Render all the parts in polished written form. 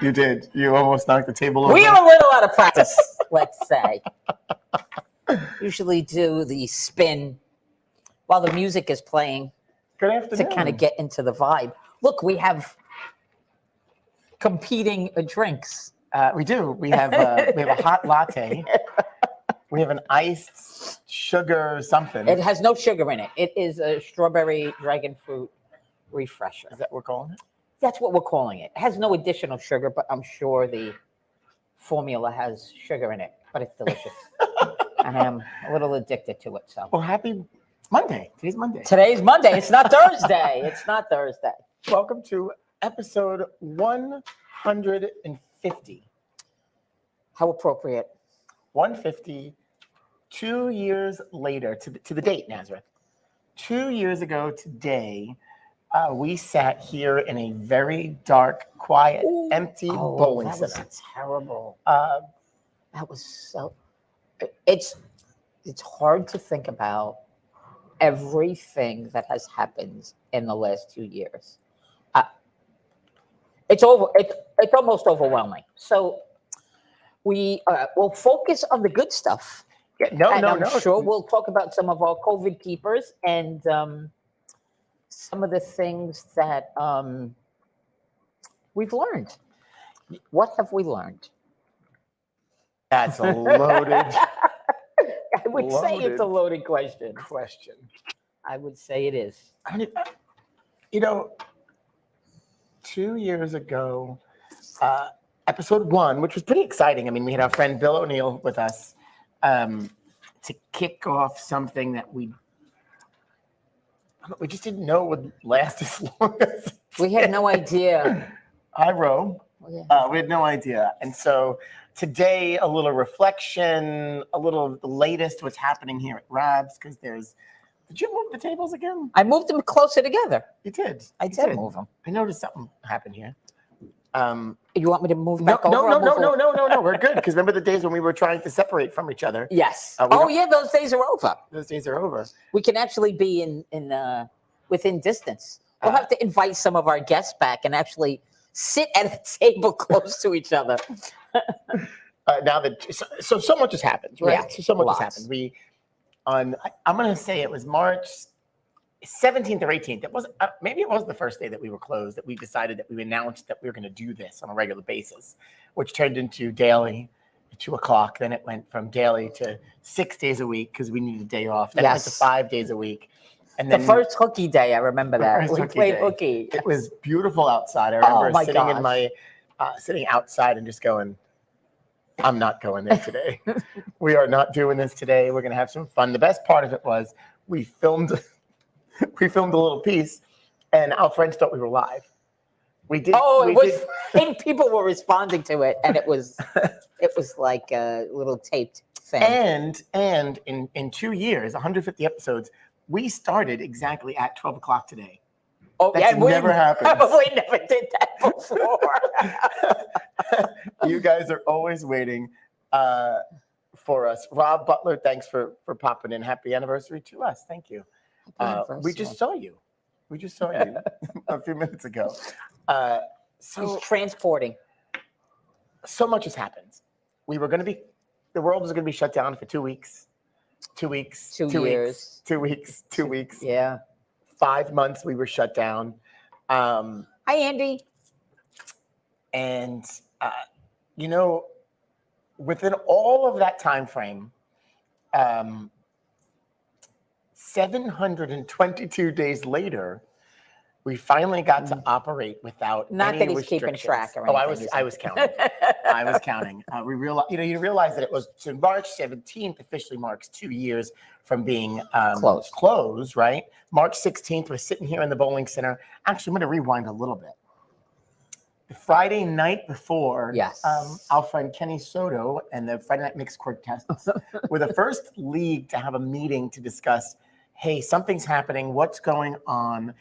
You did. You almost knocked the table over. We have a little out of practice, let's say. Usually do the spin while the music is playing Good afternoon. to kind of get into the vibe. Look, we have competing drinks. We do. We have a hot latte. We have an iced sugar something. It has no sugar in it. It is a strawberry dragon fruit refresher. Is that what we're calling it? That's what we're calling it. It has no additional sugar, but I'm sure the formula has sugar in it. But it's delicious. And I'm a little addicted to it. So. Well, happy Monday. Today's Monday. Today's Monday. It's not Thursday. It's not Thursday. Welcome to episode 150. How appropriate. 150, 2 years later, to the date, Nazareth. 2 years ago today, we sat here in a very dark, quiet, empty bowling center. That was terrible. That was so... It's hard to think about everything that has happened in the last 2 years. It's almost overwhelming. So we will focus on the good stuff. Yeah, I'm sure we'll talk about some of our COVID keepers and some of the things that we've learned. What have we learned? That's a loaded. I would say it's a loaded question. I would say it is. I mean, 2 years ago, episode 1, which was pretty exciting. I mean, we had our friend Bill O'Neill with us to kick off something that we just didn't know would last as long as we had no idea. We had no idea. And so today, a little reflection, a little the latest what's happening here at Rab's, because did you move the tables again? I moved them closer together. You did. I did move them. I noticed something happened here. You want me to move back over? No. We're good. Because remember the days when we were trying to separate from each other? Yes. Those days are over. Those days are over. We can actually be in within distance. We'll have to invite some of our guests back and actually sit at a table close to each other. Now that so much has happened, right? Yeah, so much has happened. I'm going to say it was March 17th or 18th. Maybe it was the first day that we were closed that we decided that we announced that we were going to do this on a regular basis, which turned into daily at 2:00. Then it went from daily to 6 days a week because we needed a day off. Then it went to 5 days a week. And then the first hooky day, I remember that. We played hooky. It was beautiful outside. I remember sitting outside and just going, I'm not going there today. We are not doing this today. We're going to have some fun. The best part of it was we filmed a little piece, and our friends thought we were live. We did. And people were responding to it, and it was like a little taped thing. And in 2 years, 150 episodes, we started exactly at 12:00 today. Oh, That's never happened. Probably never did that before. You guys are always waiting for us. Rob Butler, thanks for popping in. Happy anniversary to us. Thank you. We just saw you. A few minutes ago. He's transporting. So much has happened. The world was going to be shut down for 2 weeks. 2 weeks. 2 years. 2 weeks. 2 weeks. Yeah. 5 months we were shut down. Hi, Andy. And, within all of that time frame, 722 days later, we finally got to operate without Not any that he's restrictions. keeping track or anything. I was counting. I was counting. We realized, you realize that it was so March 17th officially marks 2 years from being closed, right? March 16th, we're sitting here in the bowling center. Actually, I'm going to rewind a little bit. The Friday night before, our friend Kenny Soto and the Friday Night Mixed Quartets were the first league to have a meeting to discuss, hey, something's happening, what's going on?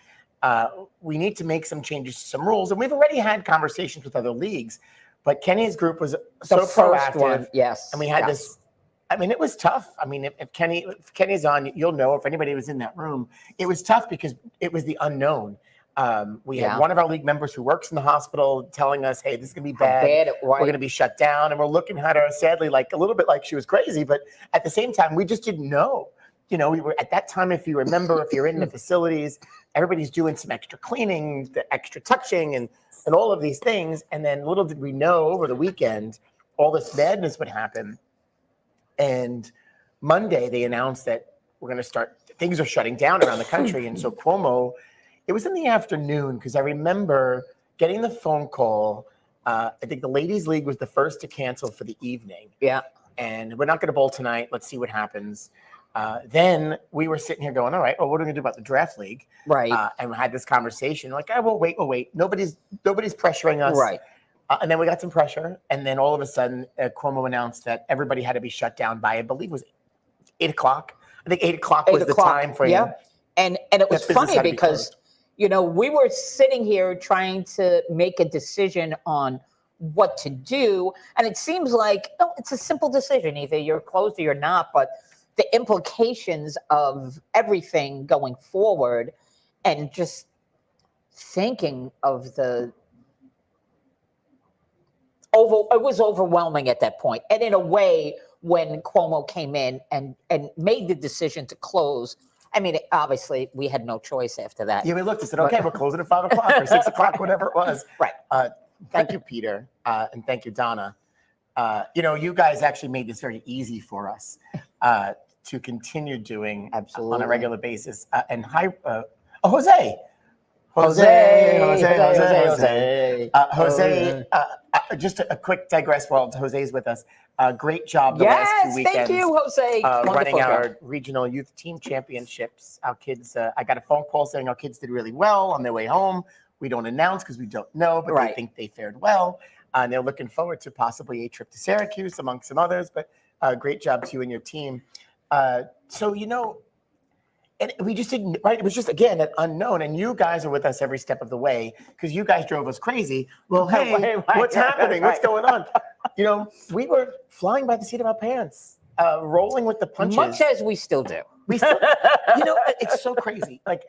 We need to make some changes to some rules. And we've already had conversations with other leagues, but Kenny's group was so proactive. Yes. And we had this, I mean, it was tough. I mean, if Kenny's on, you'll know, if anybody was in that room, it was tough because it was the unknown. We had one of our league members who works in the hospital telling us, hey, this is going to be bad. We're going to be shut down. And we're looking at her, sadly, like a little bit like she was crazy. But at the same time, we just didn't know. You know, we were at that time, if you remember, if you're in the facilities, everybody's doing some extra cleaning, the extra touching, and all of these things. And then little did we know over the weekend, all this madness would happen. And Monday, they announced that we're going to start, things are shutting down around the country. And so Cuomo, it was in the afternoon, because I remember getting the phone call. I think the Ladies League was the first to cancel for the evening. Yeah. And we're not going to bowl tonight. Let's see what happens. Then we were sitting here going, all right, well, what are we going to do about the draft league? Right. And we had this conversation like, we'll wait. Nobody's pressuring us. Right. And then we got some pressure. And then all of a sudden, Cuomo announced that everybody had to be shut down by, I believe it was 8 o'clock. I think 8 o'clock was the time frame. Yeah. And it was funny because, you know, we were sitting here trying to make a decision on what to do. And it seems like, it's a simple decision. Either you're closed or you're not. But the implications of everything going forward and just thinking of it was overwhelming at that point. And in a way, when Cuomo came in and made the decision to close, I mean, obviously, we had no choice after that. Yeah, we looked and said, okay, we're closing at 5 o'clock or 6 o'clock, whatever it was. Right. Thank you, Peter, and thank you, Donna. You know, you guys actually made this very easy for us to continue doing on a regular basis. And hi, Jose. Just a quick digress while Jose's with us. Great job the last 2 weekends. Thank you, Jose. Running our regional youth team championships. Our kids, I got a phone call saying our kids did really well on their way home. We don't announce because we don't know, but they think they fared well. And they're looking forward to possibly a trip to Syracuse, amongst some others. But great job to you and your team. So, you know, and we just didn't, right? It was just, again, an unknown. And you guys are with us every step of the way because you guys drove us crazy. Well, hey, what's happening? What's going on? You know, we were flying by the seat of our pants, rolling with the punches. Much as we still do. We still, you know, it's so crazy. Like,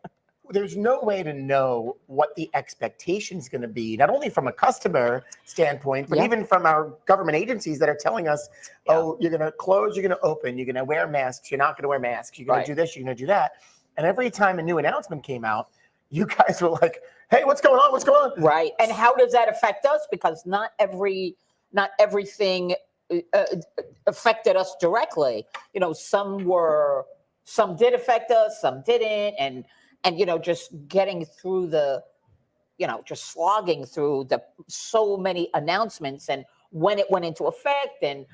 there's no way to know what the expectation is going to be, not only from a customer standpoint, but even from our government agencies that are telling us, oh, you're going to close, you're going to open, you're going to wear masks, you're not going to wear masks, you're going to do this, you're going to do that. And every time a new announcement came out, you guys were like, hey, what's going on? What's going on? Right. And how does that affect us? Because not everything affected us directly. You know, some did affect us, some didn't. And, you know, just getting through just slogging through so many announcements and when it went into effect and,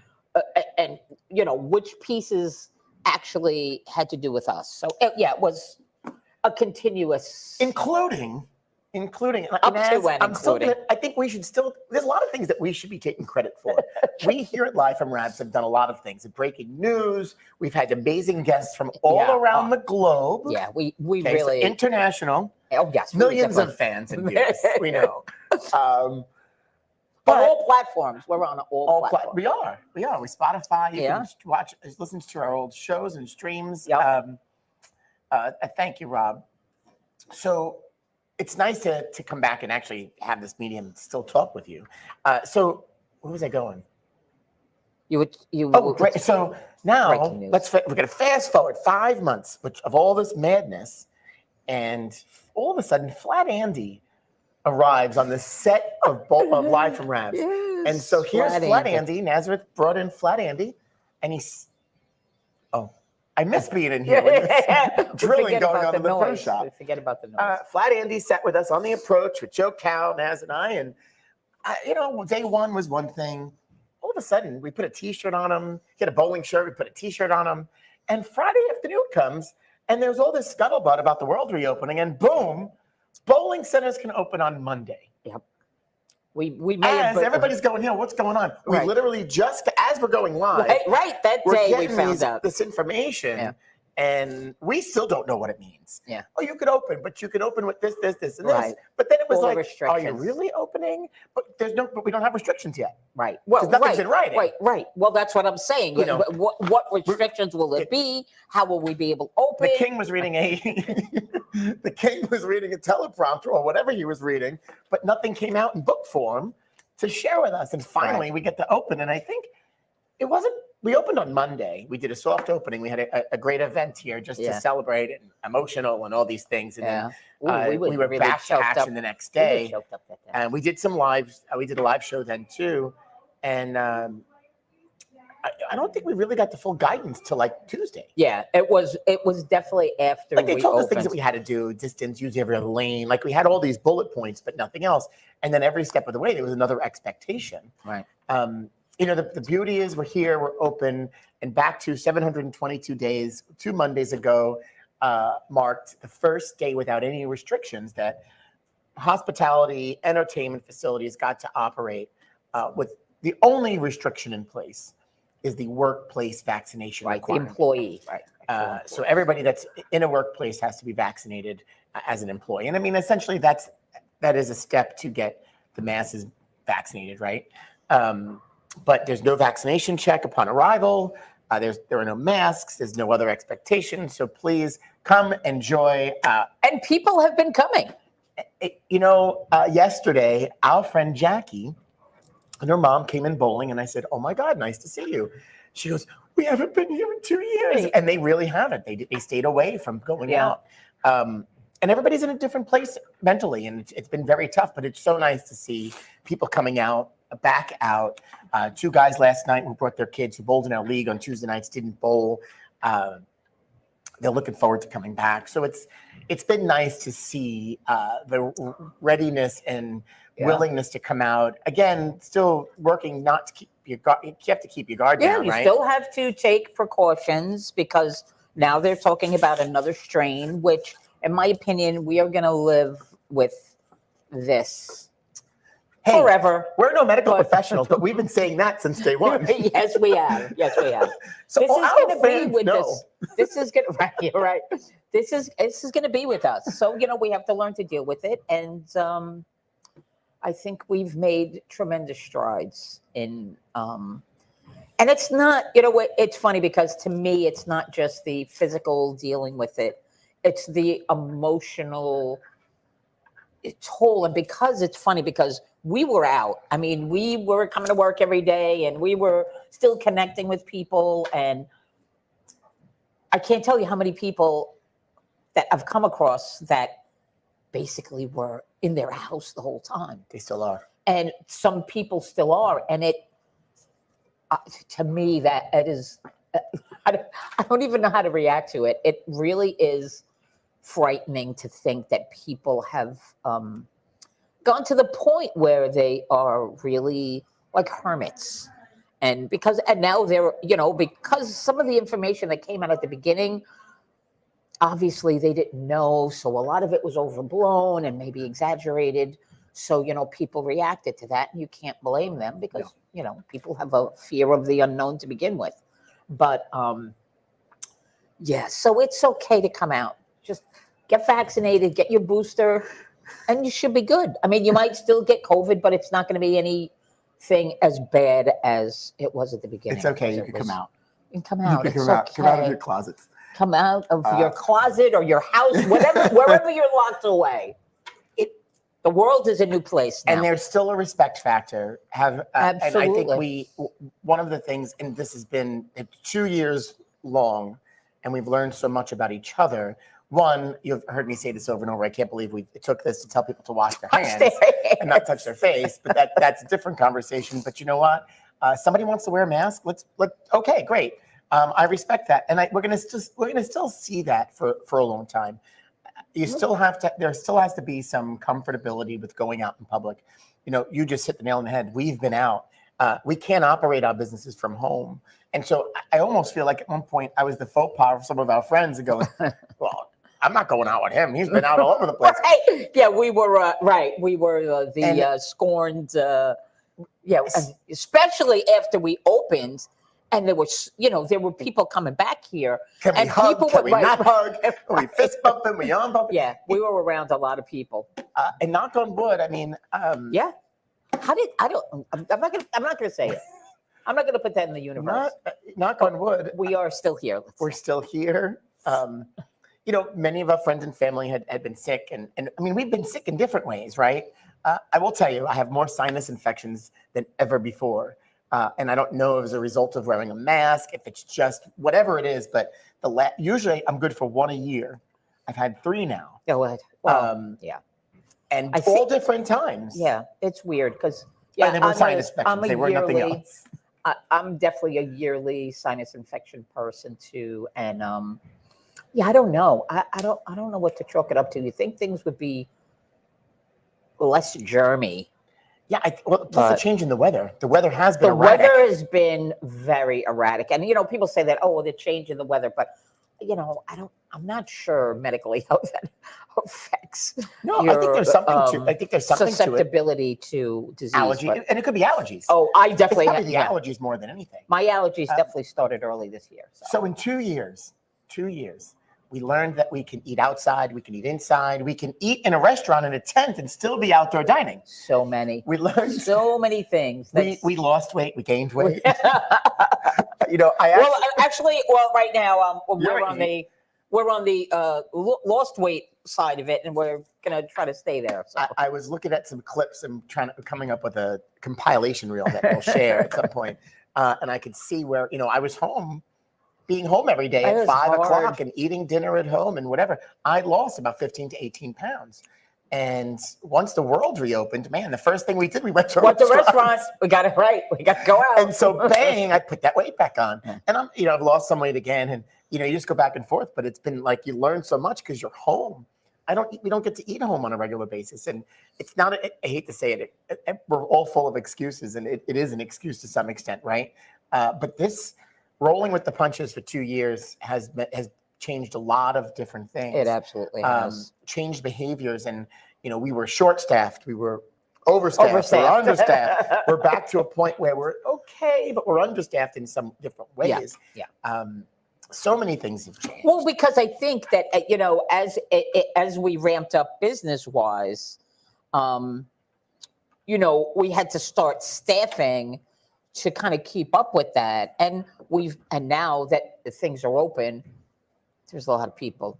you know, which pieces actually had to do with us. So, it was a continuous. Including. Up to and including. I think we should there's a lot of things that we should be taking credit for. We here at Live from Rabs have done a lot of things. Breaking news. We've had amazing guests from all around the globe. Yeah, we really. So international. Oh, yes. Millions of fans and viewers. We know. But all platforms. We're on all platforms. We are. We Spotify. You can listen to our old shows and streams. Yep. Thank you, Rob. So it's nice to come back and actually have this medium and still talk with you. So where was I going? Great. So now we're going to fast forward 5 months of all this madness. And all of a sudden, Flat Andy arrives on the set of Live from Rabs. Yes, and so here's Flat Andy. Nazareth brought in Flat Andy. And I miss being in here with this drilling going on in the pro shop. Forget about the noise. Flat Andy sat with us on the approach with Joe Cow, Naz, and I. And, you know, day one was one thing. All of a sudden, we put a T-shirt on him. He had a bowling shirt. We put a T-shirt on him. And Friday afternoon comes, and there's all this scuttlebutt about the world reopening. And boom, bowling centers can open on Monday. Yep. We may as everybody's going, you know, what's going on? We literally just, as we're going live. Right, that day we found out this information. And we still don't know what it means. Yeah. Oh, you could open, but you could open with this, and this. Right. But then it was All the like, are you restrictions. really opening? But we don't have restrictions yet. Right. Well, nothing's in writing. Right. Well, that's what I'm saying. You know, what restrictions will it be? How will we be able to open? The king was reading a teleprompter or whatever he was reading, but nothing came out in book form to share with us. And finally, we get to open. And I think it wasn't. We opened on Monday. We did a soft opening. We had a great event here just to celebrate and emotional and all these things. And then we were really back to action the next day. And we did some lives. We did a live show then too. And I don't think we really got the full guidance till like Tuesday. Yeah, it was definitely after. Like they told us things that we had to do, distance, use every other lane. Like we had all these bullet points, but nothing else. And then every step of the way, there was another expectation. Right. The beauty is we're here, we're open, and back to 722 days, 2 Mondays ago, marked the first day without any restrictions that hospitality, entertainment facilities got to operate with the only restriction in place is the workplace vaccination requirement. The employee, right. So everybody that's in a workplace has to be vaccinated as an employee. And I mean, essentially that is a step to get the masses vaccinated, right? But there's no vaccination check upon arrival. There are no masks. There's no other expectation. So please come enjoy. And people have been coming. Yesterday, our friend Jackie and her mom came in bowling, and I said, "Oh my God, nice to see you." She goes, "We haven't been here in 2 years," and they really haven't. They stayed away from going out. And everybody's in a different place mentally, and it's been very tough. But it's so nice to see people coming out. Back out. 2 guys last night who brought their kids who bowled in our league on Tuesday nights didn't bowl. They're looking forward to coming back. So it's been nice to see the readiness and willingness to come out. Again, still working not to keep your guard. You have to keep your guard down, you right? Still have to take precautions because now they're talking about another strain, which, in my opinion, we are going to live with this. Forever. We're no medical professionals, but we've been saying that since day one. Yes, we have. So this is going to be with us. This is going to right. This is going to be with us. So we have to learn to deal with it, and I think we've made tremendous strides in. And it's not. It's funny because to me, it's not just the physical dealing with it; it's the emotional toll. And because it's funny because we were out. I mean, we were coming to work every day and we were still connecting with people. And I can't tell you how many people that I've come across that basically were in their house the whole time. They still are. And some people still are. And to me, that it is, I don't even know how to react to it. It really is frightening to think that people have gone to the point where they are really like hermits. And now they're, because some of the information that came out at the beginning, obviously they didn't know. So a lot of it was overblown and maybe exaggerated. So, people reacted to that, and you can't blame them because, people have a fear of the unknown to begin with. But so it's okay to come out. Just get vaccinated, get your booster, and you should be good. I mean, you might still get COVID, but it's not going to be anything as bad as it was at the beginning. It's okay. You can come out. You can come out. You can come out of your closets. Come out of your closet or your house, wherever you're locked away. The world is a new place now. And there's still a respect factor. Absolutely. And I think one of the things, and this has been 2 years long, and we've learned so much about each other. One, you've heard me say this over and over. I can't believe we took this to tell people to wash their hands and not touch their face. But that's a different conversation. But you know what? Somebody wants to wear a mask. Okay, great. I respect that, and we're gonna still see that for a long time. There still has to be some comfortability with going out in public. You just hit the nail on the head. We've been out. We can't operate our businesses from home. And so I almost feel like at one point I was the faux pas of some of our friends and going, well, I'm not going out with him. He's been out all over the place. Right. Yeah, we were, right. We were scorned, especially after we opened and there was, there were people coming back here. Can we and hug? people Can were- we right, not hug? right. Can we fist bumping? We arm bumping? Yeah, we were around a lot of people. And knock on wood, I mean, Yeah. I'm not gonna say it. I'm not gonna put that in the universe. knock on wood, We are still here. we're still here. Many of our friends and family had been sick, and I mean, we've been sick in different ways, right? I will tell you, I have more sinus infections than ever before. And I don't know if it's a result of wearing a mask, if it's just whatever it is, but usually I'm good for 1 a year. I've had 3 now. Yeah, well, yeah. And I all think- different times. Yeah, it's weird because And they were sinus infections. They were nothing else. I'm definitely a yearly sinus infection person too, and I don't know. I don't know what to chalk it up to. You think things would be less germy? Yeah, plus the change in the weather. The weather has been The erratic. weather has been very erratic, and people say that the change in the weather, but I'm not sure medically how that affects. No, I think there's something to. I think there's something to it. Susceptibility to disease. Allergy, and it could be allergies. Oh, I It's definitely probably have the allergies more than anything. My allergies definitely started early this year. So in 2 years, we learned that we can eat outside, we can eat inside, we can eat in a restaurant in a tent and still be outdoor dining. So many. We learned So many things. we lost weight, we gained weight. Right now You're we're on the lost weight side of it, and we're gonna try to stay there. So. I was looking at some clips and coming up with a compilation reel that we'll share at some point, and I could see where I was being home every day at 5 o'clock and eating dinner at home and whatever. I lost about 15 to 18 pounds. And once the world reopened, man, the first thing we did, we went to restaurants. We got it right. We got to go out. And so bang, I put that weight back on. And I've lost some weight again. And, you just go back and forth, but it's been like you learn so much because you're home. We don't get to eat home on a regular basis. And it's not, I hate to say it, we're all full of excuses, and it is an excuse to some extent, right? But this rolling with the punches for 2 years has changed a lot of different things. It absolutely has. Changed behaviors, and we were short-staffed, we were overstaffed. We're understaffed. We're back to a point where we're okay, but we're understaffed in some different ways. Yeah. So many things have changed. Well, because I think that as we ramped up business-wise, we had to start staffing to kind of keep up with that, and now that things are open, there's a lot of people.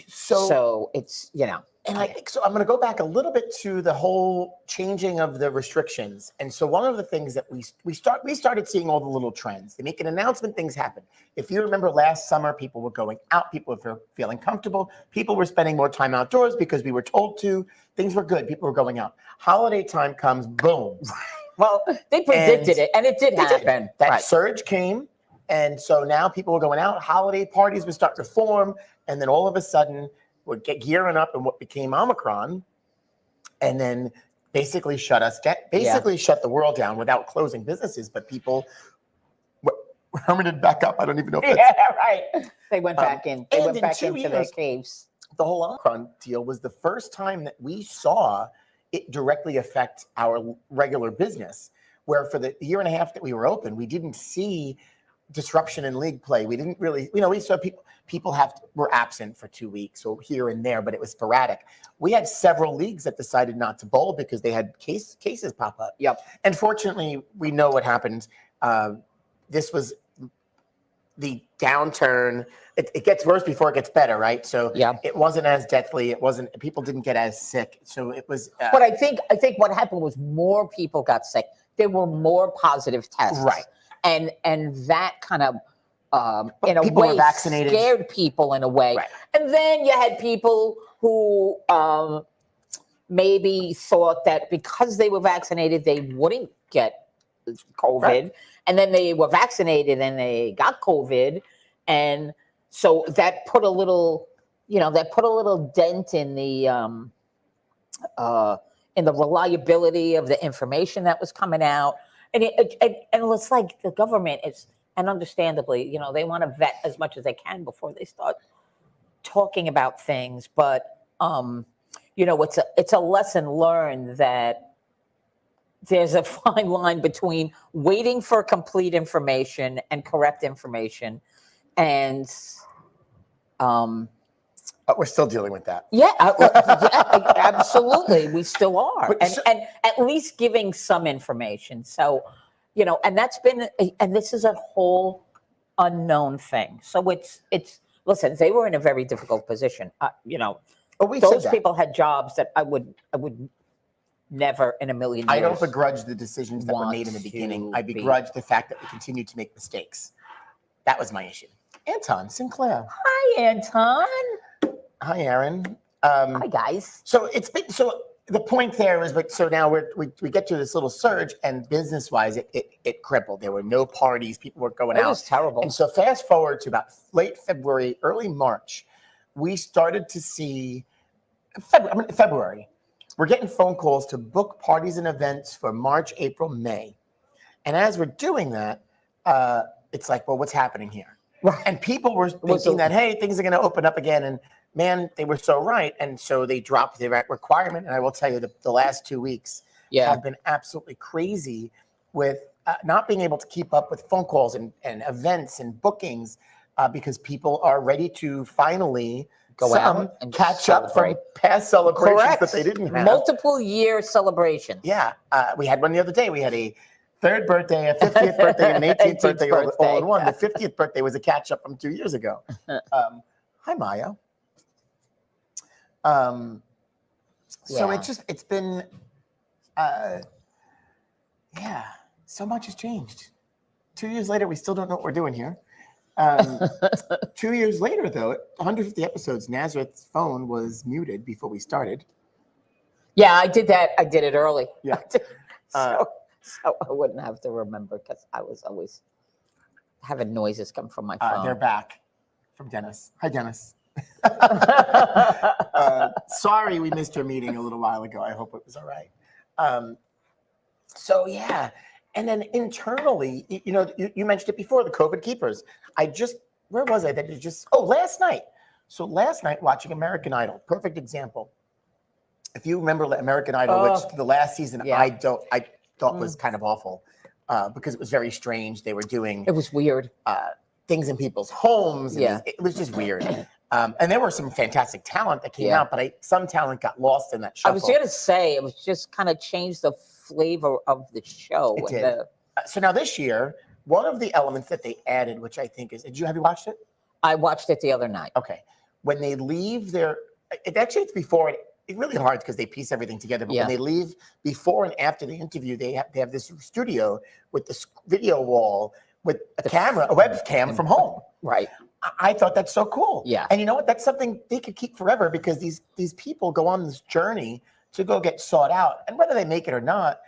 So it's And I think so. I'm going to go back a little bit to the whole changing of the restrictions. And so one of the things that we started seeing all the little trends. They make an announcement, things happen. If you remember last summer, people were going out, people were feeling comfortable, people were spending more time outdoors because we were told to. Things were good. People were going out. Holiday time comes, boom. Well, they predicted it, and it did happen. That surge came, and so now people were going out. Holiday parties would start to form, and then all of a sudden, would get gearing up in what became Omicron, and then basically shut the world down without closing businesses. But people, how many did back up? I don't even know. If that's right. They went back in. They went back into their caves. The whole Omicron deal was the first time that we saw it directly affect our regular business, where for the year and a half that we were open, we didn't see disruption in league play. We didn't really, we saw people were absent for 2 weeks or here and there, but it was sporadic. We had several leagues that decided not to bowl because they had cases pop up. Yep. And fortunately, we know what happened. This was the downturn. It gets worse before it gets better, right? So it wasn't as deathly. People didn't get as sick. So it was. But I think what happened was more people got sick. There were more positive tests. Right. And that kind of, in a people way, were vaccinated. Scared people in a way. Right. And then you had people who maybe thought that because they were vaccinated, they wouldn't get COVID. Right. And then they were vaccinated and they got COVID. And so that put a little dent in the reliability of the information that was coming out. And it's like the government is, and understandably, they want to vet as much as they can before they start talking about things. But it's a lesson learned that there's a fine line between waiting for complete information and correct information, and but we're still dealing with that. yeah, absolutely, we still are, and at least giving some information. So, and that's been, and this is a whole unknown thing. So it's listen, they were in a very difficult position. Those people had jobs that I would never in a million years. I don't begrudge the decisions that were made in the beginning. I begrudge the fact that we continue to make mistakes. That was my issue. Anton Sinclair. Hi, Anton. Hi, Aaron. Hi, guys. So the point there is, but so now we get to this little surge, and business-wise, it crippled. There were no parties. People weren't going out. It was terrible. And so fast forward to about late February, early March, we started to see February. We're getting phone calls to book parties and events for March, April, May. And as we're doing that, it's like, well, what's happening here? Right. And people were thinking that, hey, things are going to open up again. And man, they were so right. And so they dropped the requirement. And I will tell you, the last 2 weeks have been absolutely crazy with not being able to keep up with phone calls and events and bookings because people are ready to finally go out and catch up from past celebrations that they didn't have. Multiple year celebrations. Yeah. We had one the other day. We had a 3rd birthday, a 50th birthday, and an 18th birthday all in one. The 50th birthday was a catch up from 2 years ago. Hi, Maya. So it's been, so much has changed. 2 years later, we still don't know what we're doing here. 2 years later, though, 150 episodes, Nazareth's phone was muted before we started. Yeah, I did that. I did it early. Yeah. So I wouldn't have to remember because I was always having noises come from my phone. They're back from Dennis. Hi, Dennis. Sorry we missed your meeting a little while ago. I hope it was all right. And then internally, you mentioned it before, the COVID keepers. Where was I? Last night. So last night watching American Idol, perfect example. If you remember American Idol, which the last season I thought was kind of awful because it was very strange. They were doing, it was weird, things in people's homes. It was just weird. And there were some fantastic talent that came out, but some talent got lost in that shuffle. I was going to say, it was just kind of changed the flavor of the show. It did. So now this year, one of the elements that they added, which I think is, have you watched it? I watched it the other night. Okay. When they leave it's before it. It's really hard because they piece everything together. But when they leave before and after the interview, they have this studio with this video wall with a webcam from home. Right. I thought that's so cool. Yeah. And you know what? That's something they could keep forever because these people go on this journey to go get sought out. And whether they make it or not,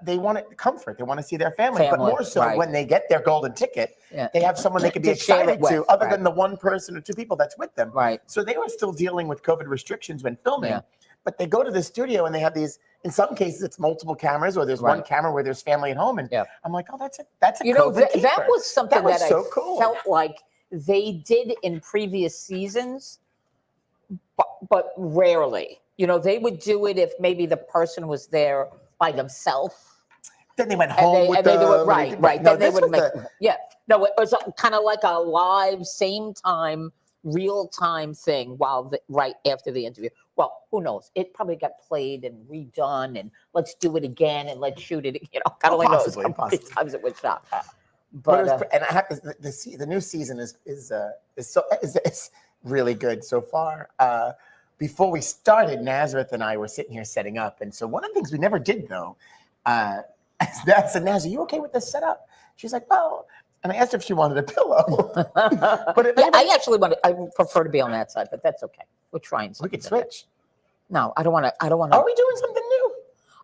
they want comfort. They want to see their family. But more so when they get their golden ticket, they have someone they can be excited to other than the one person or two people that's with them. Right. So they were still dealing with COVID restrictions when filming. But they go to the studio and they have these, in some cases, it's multiple cameras or there's one camera where there's family at home. And I'm like, oh, that's a COVID keeper. That was something that so I cool. felt like they did in previous seasons, but rarely. They would do it if maybe the person was there by themselves. Then they went home with them. Right. No, then they would make. No, it was kind of like a live, same time, real time thing right after the interview. Well, who knows? It probably got played and redone, and let's do it again and let's shoot it. God only knows how many times it was shot. But and I have to, the new season is really good so far. Before we started, Nazareth and I were sitting here setting up, and so one of the things we never did though, I said, Naz, are you okay with this setup? She's like, oh. And I asked her if she wanted a pillow. I prefer to be on that side, but that's okay. We're trying something. We could switch. No, I don't want to. Are we doing something new?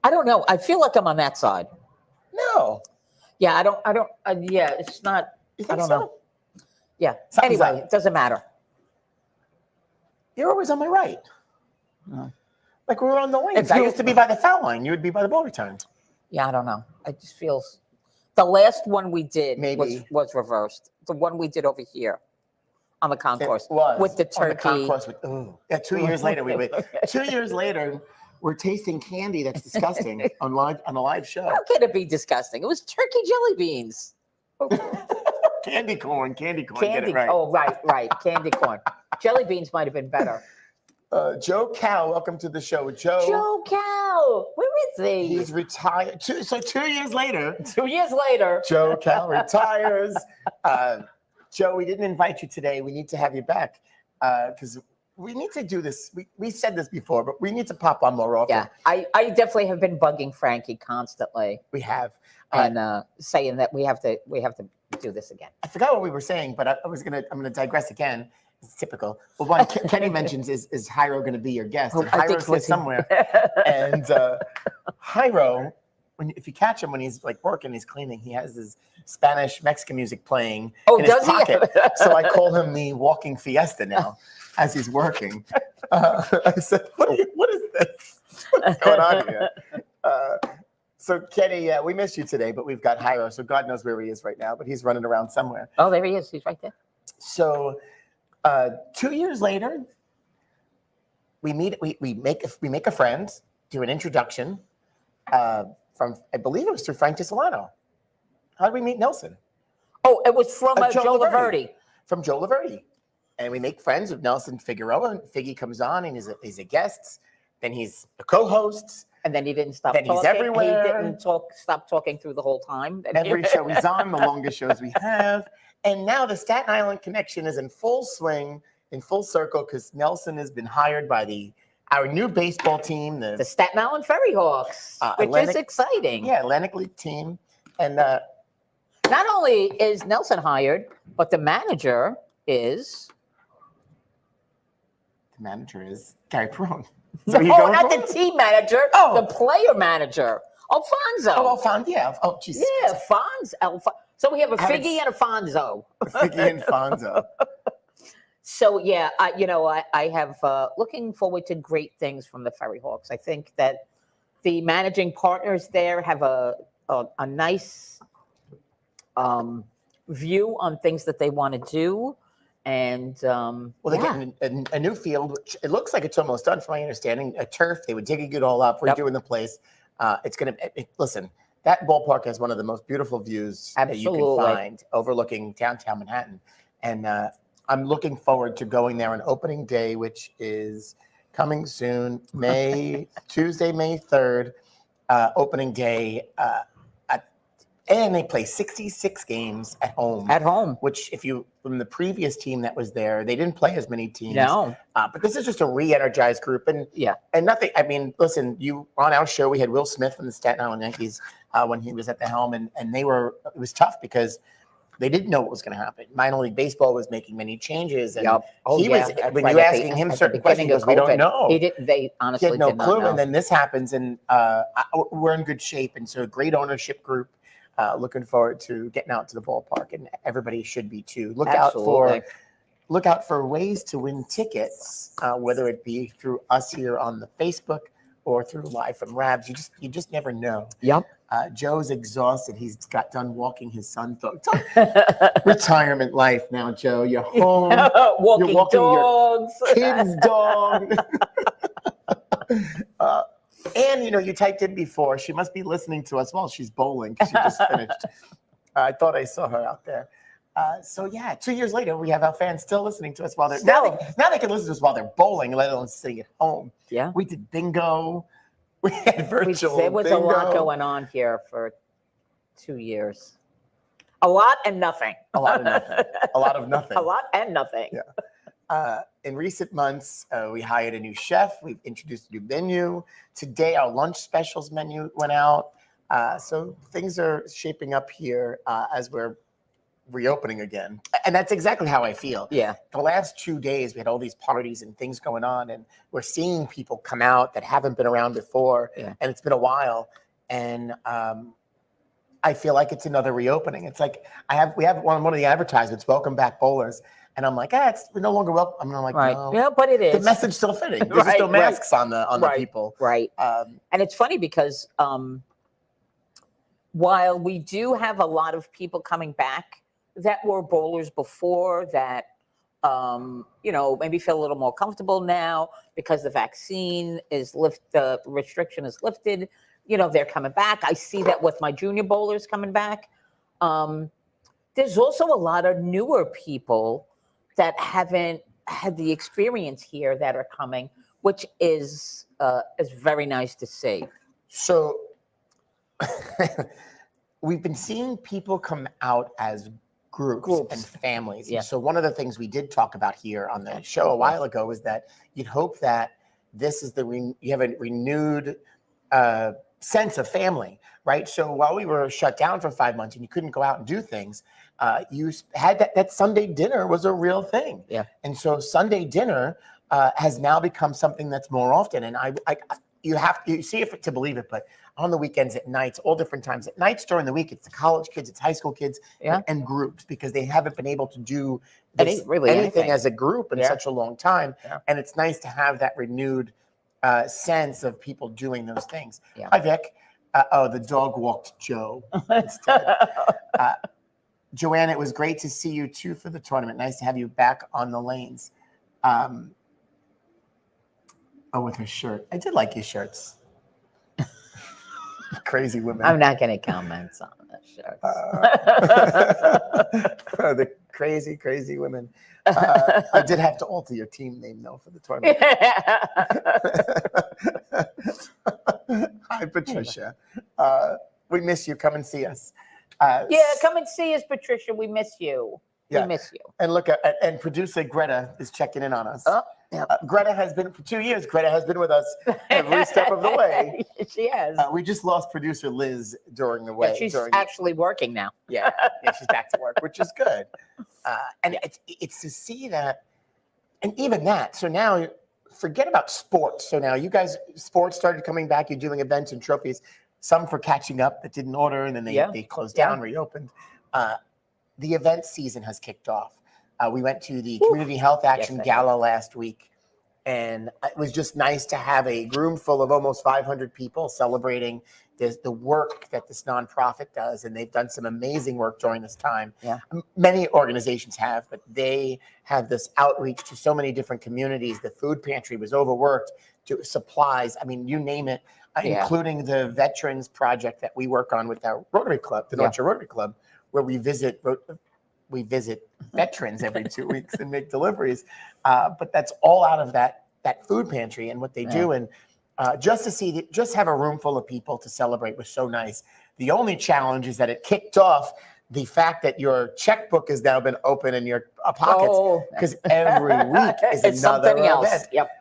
I don't know. I feel like I'm on that side. No. Yeah, I don't. It's not. You think I don't so? know. Yeah. Something's anyway, up. It doesn't matter. You're always on my right. Like we were on the wings. I used to be by the foul line. You would be by the ball return. Yeah, I don't know. It just feels. The last one we did was reversed. The one we did over here on the concourse with the turkey. On the concourse 2 years later, 2 years later, we're tasting candy that's disgusting on a live show. How can it be disgusting? It was turkey jelly beans. Candy corn. Get it Candy. right. Oh, right. Candy corn. Jelly beans might have been better. Joe Cal, welcome to the show. Joe Cal, where is he? He's retired. 2 years later. 2 years later. Joe Cal retires. Joe, we didn't invite you today. We need to have you back because we need to do this. We said this before, but we need to pop on more often. Yeah, I definitely have been bugging Frankie constantly. We have. And saying that we have to do this again. I forgot what we were saying, but I'm gonna digress again. It's typical. Well, one Kenny mentions is Jairo going to be your guest? And Jairo's here somewhere. And Jairo, if you catch him when he's like working, he's cleaning, he has his Spanish Mexican music playing in his pocket. So I call him the walking fiesta now as he's working. I said, what is this? What's going on here? So Kenny, we missed you today, but we've got Jairo, so God knows where he is right now, but he's running around somewhere. Oh, there he is. He's right there. So 2 years later, we make a friend, do an introduction from, I believe it was through Frank Tisolano. How did we meet Nelson? Oh, it was from Joe Laverde. From Joe Laverde. And we make friends with Nelson Figueroa, and Figgy comes on and he's a guest. Then he's a co-host. And then he didn't stop talking. He's everywhere. He didn't stop talking through the whole time. Every show he's on, the longest shows we have. And now the Staten Island connection is in full swing, in full circle, because Nelson has been hired by our new baseball team, the Staten Island Ferry Hawks, which is exciting. Yeah, Atlantic League team. And not only is Nelson hired, but the manager is Gary Perone. No, not the team manager. Oh. The player manager, Alfonso. Oh, Alfonso. Yeah. Oh, Jesus. Yeah, Alfonso. So we have a Figgy and a Fonzo. Figgy and Fonzo. So yeah, I have looking forward to great things from the Ferry Hawks. I think that the managing partners there have a nice view on things that they want to do. And they're getting a new field, which it looks like it's almost done, from my understanding. A turf, they would dig it all up, redoing the place. It's going to listen. That ballpark has one of the most beautiful views that you can find, overlooking downtown Manhattan. And I'm looking forward to going there on opening day, which is coming soon, Tuesday, May 3rd, opening day. And they play 66 games at home. At home. Which, from the previous team that was there, they didn't play as many teams. No. But this is just a re-energized group. And nothing, I mean, listen, on our show, we had Will Smith from the Staten Island Yankees when he was at the helm. And it was tough because they didn't know what was going to happen. Minor League Baseball was making many changes. And when you asking him certain questions, he goes, we don't know. They honestly had no clue. And then this happens, and we're in good shape. And so a great ownership group. Looking forward to getting out to the ballpark, and everybody should be too. Look out for ways to win tickets, whether it be through us here on the Facebook or through Live from Rabs. You just never know. Yep. Joe's exhausted. He's got done walking his son. Retirement life now, Joe. You're home. You're walking dogs. Your kid's dog. And, you typed in before, she must be listening to us while she's bowling because she just finished. I thought I saw her out there. 2 years later, we have our fans still listening to us while they're now they can listen to us while they're bowling, let alone sitting at home. Yeah. We did bingo. We had virtual There was bingo. A lot going on here for 2 years. A lot and nothing. A lot of nothing. A lot of nothing. A lot and nothing. Yeah. In recent months, we hired a new chef. We've introduced a new menu. Today, our lunch specials menu went out. So things are shaping up here as we're reopening again. And that's exactly how I feel. Yeah. The last 2 days, we had all these parties and things going on, and we're seeing people come out that haven't been around before. Yeah. And it's been a while. And I feel like it's another reopening. It's like we have one of the advertisements, "Welcome back, bowlers." And I'm like, we're no longer welcome. I'm like, right. No. Yeah, but it is. The message still fitting. There's still masks on the people. Right. And it's funny because while we do have a lot of people coming back that were bowlers before, that maybe feel a little more comfortable now because the vaccine is the restriction is lifted. They're coming back. I see that with my junior bowlers coming back. There's also a lot of newer people that haven't had the experience here that are coming, which is very nice to see. So we've been seeing people come out as groups and families. Yeah. So one of the things we did talk about here on the show a while ago is that you'd hope that this is you have a renewed sense of family, right? So while we were shut down for 5 months and you couldn't go out and do things, you had that Sunday dinner was a real thing. Yeah. And so Sunday dinner has now become something that's more often. And you see it to believe it, but on the weekends, at nights, all different times. At nights during the week, it's the college kids, it's high school kids, and groups, because they haven't been able to do anything as a group in such a long time. Yeah. And it's nice to have that renewed sense of people doing those things. Yeah. Hi, Vic. The dog walked Joe instead. Joanne, it was great to see you too for the tournament. Nice to have you back on the lanes. With her shirt. I did like your shirts. Crazy women. I'm not going to comment on the shirts. The crazy, crazy women. I did have to alter your team name, though, for the tournament. Hi, Patricia. We miss you. Come and see us. Come and see us, Patricia. We miss you. We miss you. And look, and producer Greta is checking in on us. Yeah. Greta has been for 2 years. Greta has been with us every step of the way. She has. We just lost producer Liz during the way. Yeah, she's actually working now. Yeah, she's back to work, which is good. And it's to see that, and even that. So now, forget about sports. So now you guys, sports started coming back. You're doing events and trophies. Some for catching up that didn't order, and then they closed down, reopened. The event season has kicked off. We went to the Community Health Action Gala last week, and it was just nice to have a room full of almost 500 people celebrating the work that this nonprofit does, and they've done some amazing work during this time. Yeah. Many organizations have, but they have this outreach to so many different communities. The food pantry was overworked, to supplies. I mean, you name it, including the Veterans Project that we work on with our Rotary Club, the North Shore Rotary Club, where we visit veterans every 2 weeks and make deliveries. But that's all out of that food pantry and what they do. And just have a room full of people to celebrate was so nice. The only challenge is that it kicked off the fact that your checkbook has now been open in your pockets, because every week is another something else. event. Yep.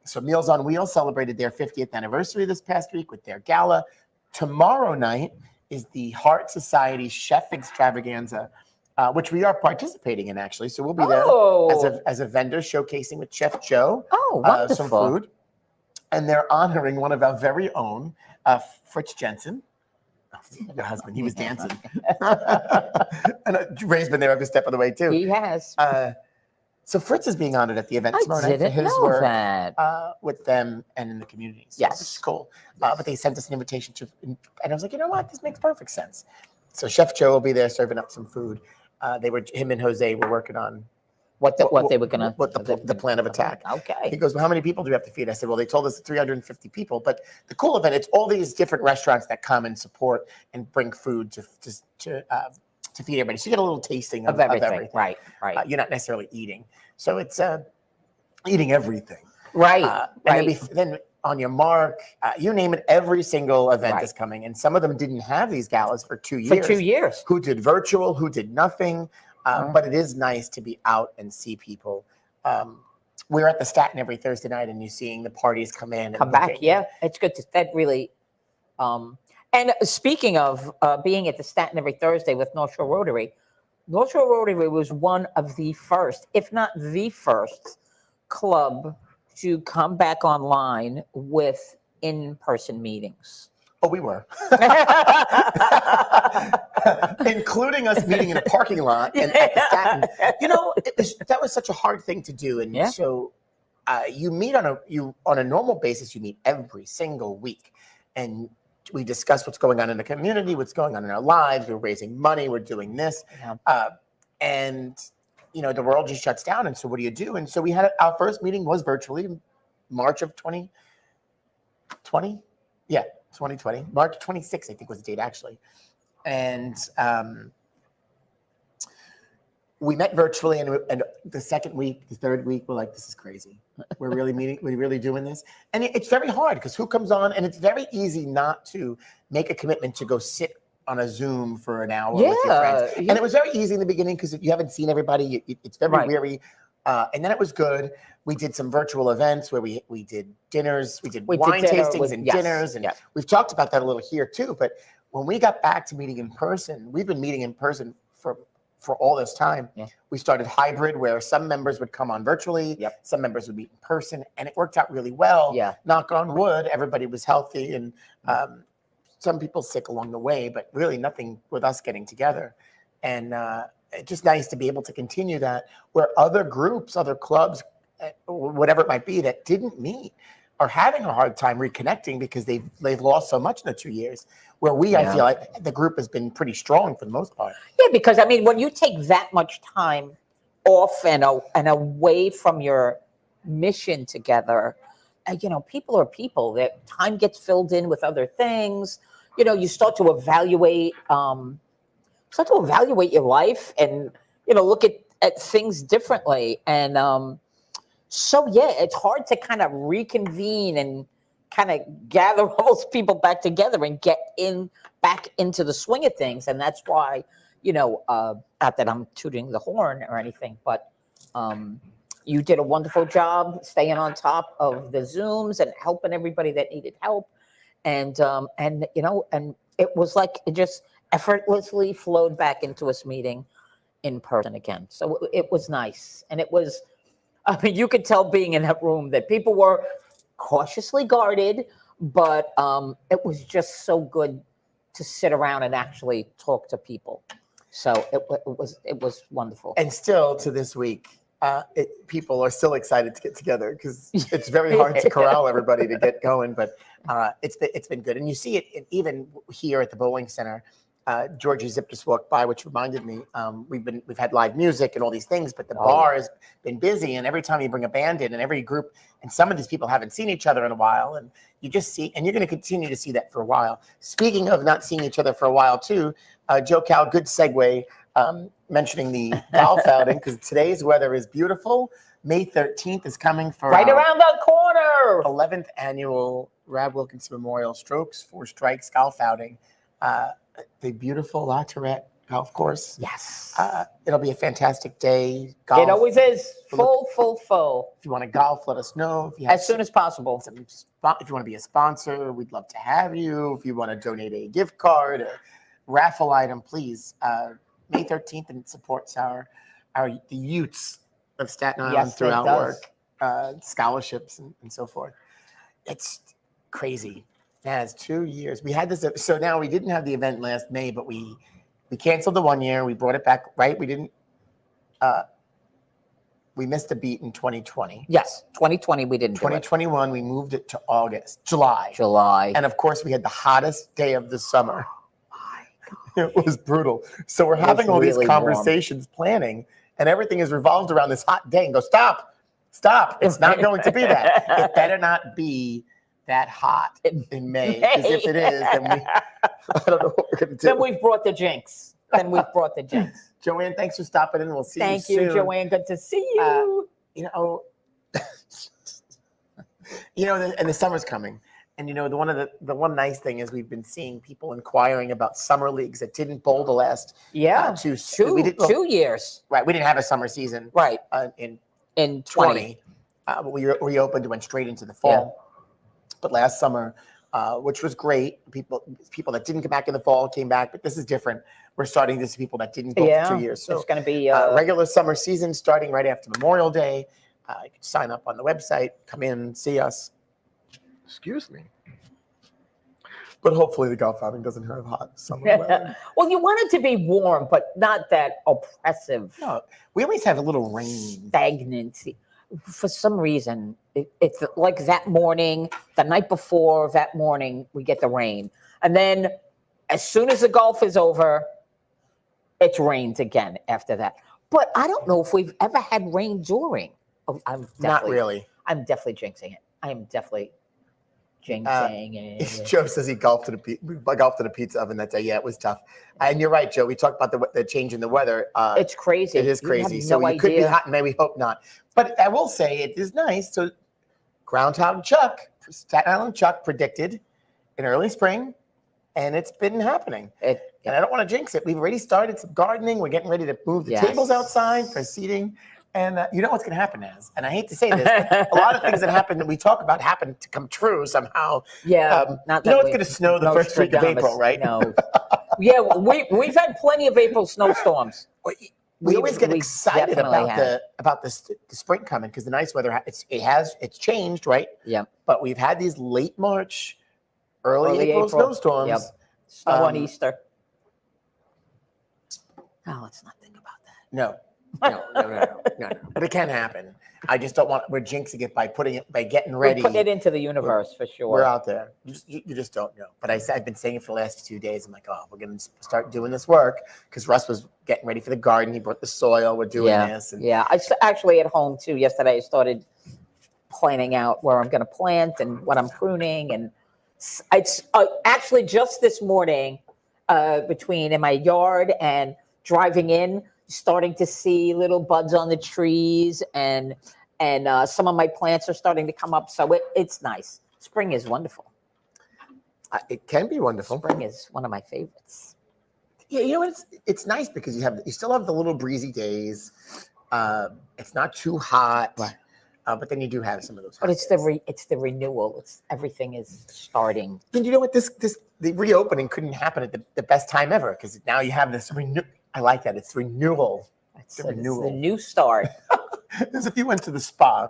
So Meals on Wheels celebrated their 50th anniversary this past week with their gala. Tomorrow night is the Heart Society Chef Extravaganza, which we are participating in, actually. So we'll be there as a vendor showcasing with Chef Joe some food. And they're honoring one of our very own, Fritz Jensen. Your husband, he was dancing. And Ray's been there every step of the way, too. He has. So Fritz is being honored at the event tomorrow night for his work with them and in the community. So it's cool. But they sent us an invitation and I was like, you know what? This makes perfect sense. So Chef Joe will be there serving up some food. Him and Jose were working on the plan of attack. Okay. He goes, well, how many people do we have to feed? I said, well, they told us 350 people. But the cool event, it's all these different restaurants that come and support and bring food to feed everybody. So you get a little tasting of everything. Right. You're not necessarily eating. So it's eating everything. Right. And then on your mark, you name it, every single event is coming. And some of them didn't have these galas for 2 years. For 2 years. Who did virtual, who did nothing. But it is nice to be out and see people. We're at the Staten every Thursday night, and you're seeing the parties come in. Come back, It's good to that really. And speaking of being at the Staten every Thursday with North Shore Rotary was one of the first, if not the first, club to come back online with in-person meetings. Oh, we were. Including us meeting in a parking lot and at the Staten. That was such a hard thing to do. And so you meet on a normal basis, you meet every single week. And we discuss what's going on in the community, what's going on in our lives. We're raising money. We're doing this. And the world just shuts down. And so what do you do? And so we had our first meeting was virtually March of 2020. Yeah, 2020. March 26th, I think was the date actually. And we met virtually, and the second week, the third week, we're like, this is crazy. We're really meeting, we're really doing this. And it's very hard because who comes on? And it's very easy not to make a commitment to go sit on a Zoom for an hour with your friends. And it was very easy in the beginning because you haven't seen everybody. It's very weary. And then it was good. We did some virtual events where we did dinners, we did wine tastings and dinners. And we've talked about that a little here too. But when we got back to meeting in person, we've been meeting in person for all this time. We started hybrid where some members would come on virtually, some members would meet in person, and it worked out really well. Knock on wood, everybody was healthy, and some people sick along the way, but really nothing with us getting together. And it's just nice to be able to continue that where other groups, other clubs, whatever it might be that didn't meet are having a hard time reconnecting because they've lost so much in the 2 years. Where I feel like the group has been pretty strong for the most part. Yeah, because I mean, when you take that much time off and away from your mission together, people are people. That time gets filled in with other things. You start to evaluate, your life, and look at things differently. And so it's hard to kind of reconvene and kind of gather all those people back together and get back into the swing of things. And that's why, not that I'm tooting the horn or anything, but you did a wonderful job staying on top of the Zooms and helping everybody that needed help. And it was like it just effortlessly flowed back into us meeting in person again. So it was nice. And you could tell being in that room that people were cautiously guarded, but it was just so good to sit around and actually talk to people. So it was wonderful. And still to this week, people are still excited to get together because it's very hard to corral everybody to get going. But it's been good, and you see it even here at the bowling center. Georgie Zip just walked by, which reminded me, we've had live music and all these things, but the bar has been busy. And every time you bring a band in, and every group, and some of these people haven't seen each other in a while, and you just see, and you're going to continue to see that for a while. Speaking of not seeing each other for a while too, Joe Cal, good segue, mentioning the golf outing because today's weather is beautiful. May 13th is coming for right around the corner. 11th annual Rab Wilkinson Memorial Strokes 4 Strikes golf outing. The beautiful La Tourette golf course. Yes. It'll be a fantastic day. Golf. It always is. Full. If you want to golf, let us know. As soon as possible. If you want to be a sponsor, we'd love to have you. If you want to donate a gift card, a raffle item, please. May 13th, and it supports the youths of Staten Island throughout work, scholarships, and so forth. It's crazy. Yeah, it's 2 years. We had this. So now we didn't have the event last May, but we canceled the 1 year. We brought it back. Right? We didn't. We missed a beat in 2020. Yes, 2020 we didn't. 2021 we moved it to July. And of course we had the hottest day of the summer. It was brutal. So we're having all these conversations, planning, and everything is revolved around this hot day. And go, stop. It's not going to be that. It better not be that hot in May. Because if it is, then I don't know what we're going to do. Then we've brought the jinx. Joanne, thanks for stopping in. We'll see you soon. Thank you, Joanne. Good to see you. And the summer's coming. And the one nice thing is we've been seeing people inquiring about summer leagues that didn't bowl the last 2 years. Right, we didn't have a summer season. Right, in 20, but we reopened and went straight into the fall. Yeah. But last summer, which was great, people that didn't come back in the fall came back. But this is different. We're starting to see people that didn't bowl for 2 years. So it's going to be regular summer season starting right after Memorial Day. You can sign up on the website, come in, see us. Excuse me. But hopefully the golf outing doesn't have hot summer weather. Well, you want it to be warm, but not that oppressive. No, we always have a little rain. Stagnancy. For some reason, it's like that morning, the night before that morning, we get the rain. And then as soon as the golf is over, it's rained again after that. But I don't know if we've ever had rain during. Oh, Not really. I'm definitely jinxing it. I am definitely jinxing it. Joe says he golfed in a pizza oven that day. Yeah, it was tough. And you're right, Joe. We talked about the change in the weather. It's crazy. It is crazy. You have So no you could be idea. hot, and maybe hope not. But I will say it is nice. So Groundhog Staten Island Chuck predicted in early spring, and it's been happening. And I don't want to jinx it. We've already started some gardening. We're getting ready to move the tables outside for seating. And you know what's going to happen is, and I hate to say this, but a lot of things that happen that we talk about happen to come true somehow. Yeah. Not you know it's going to snow the first week of April, right? No. Yeah, we've had plenty of April snowstorms. We always get excited about the spring coming because the nice weather it's changed, right? Yeah. But we've had these late March, early April snowstorms. Yep. Snow on Easter. Oh, let's not think about that. No. But it can happen. I just don't want. We're jinxing it by getting ready. We're putting it into the universe for sure. We're out there. You just don't know. But I've been saying it for the last 2 days. I'm like, oh, we're going to start doing this work because Russ was getting ready for the garden. He brought the soil. We're doing this. And I actually at home too. Yesterday I started planning out where I'm going to plant and what I'm pruning, and it's actually just this morning between in my yard and driving in. Starting to see little buds on the trees, and some of my plants are starting to come up. So it's nice. Spring is wonderful. It can be wonderful. Spring is one of my favorites. Yeah, you know it's nice because you still have the little breezy days. It's not too hot, right. But then you do have some of those. But it's the renewal. Everything is starting. And you know what? The reopening couldn't happen at the best time ever because now you have this renew. I like that. It's renewal. It's the new start. As if you went to the spa.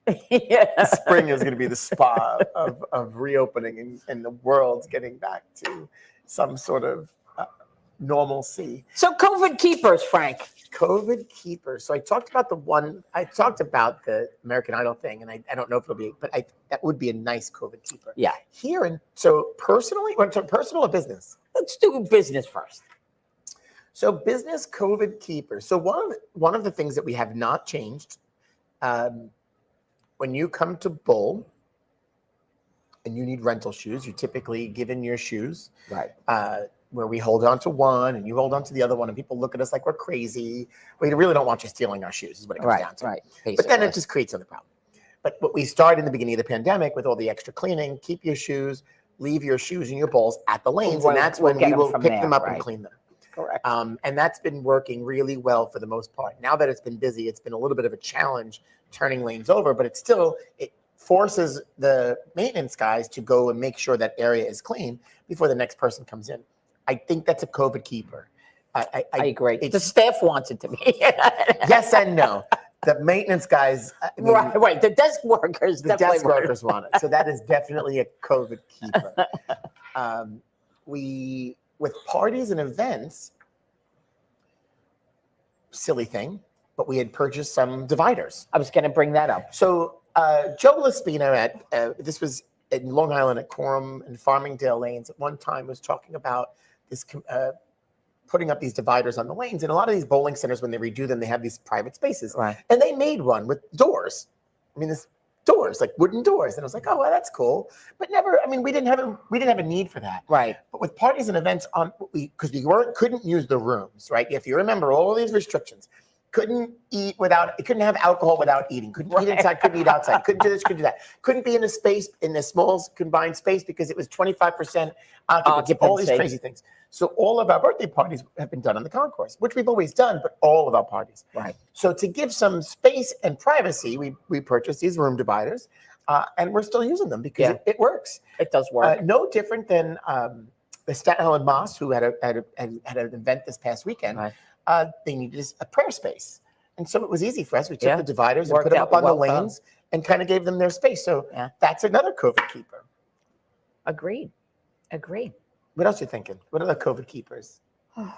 The spring is going to be the spa of reopening and the world's getting back to some sort of normalcy. So COVID keepers, Frank. COVID keepers. So I talked about the American Idol thing, and I don't know if it'll be, but that would be a nice COVID keeper. Yeah. So personally, personal or business? Let's do business first. So business COVID keeper. So one of the things that we have not changed, when you come to Bull and you need rental shoes, you're typically given your shoes, right? Where we hold on to one and you hold on to the other one, and people look at us like we're crazy. We really don't want you stealing our shoes, is what it comes down to. Right. Basically. But then it just creates another problem. But what we started in the beginning of the pandemic with all the extra cleaning, keep your shoes, leave your shoes and your balls at the lanes, and that's when we will pick them up and clean them. Correct. And that's been working really well for the most part. Now that it's been busy, it's been a little bit of a challenge turning lanes over, but it forces the maintenance guys to go and make sure that area is clean before the next person comes in. I think that's a COVID keeper. I agree. The staff wants it to be. Yes and no. The maintenance guys, right. The desk workers, want it. So that is definitely a COVID keeper. With parties and events, silly thing, but we had purchased some dividers. I was going to bring that up. So Joe Laspina this was in Long Island at Coram and Farmingdale lanes at one time was talking about this putting up these dividers on the lanes. And a lot of these bowling centers, when they redo them, they have these private spaces. Right. And they made one with doors. I mean, this doors, like wooden doors. And I was like, oh, well, that's cool. But we didn't have a need for that. Right. But with parties and events because we couldn't use the rooms, right? If you remember all of these restrictions, couldn't have alcohol without eating, couldn't eat inside, couldn't eat outside, couldn't do this, couldn't do that. Couldn't be in a small combined space because it was 25% occupancy, all these crazy things. So all of our birthday parties have been done on the concourse, which we've always done, but all of our parties. Right. So to give some space and privacy, we purchased these room dividers, and we're still using them because it works. It does work. No different than the Staten Island Moss, who had an event this past weekend. Right. They needed a prayer space. And so it was easy for us. We took the dividers and put them up on the lanes and kind of gave them their space. So that's another COVID keeper. Agreed. What else are you thinking? What are the COVID keepers? The